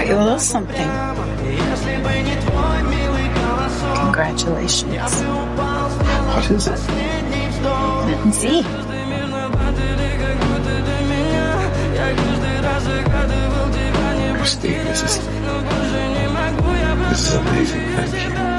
brought you a little something. Congratulations. What is it? Let me see. Christine, this is amazing. Thank you.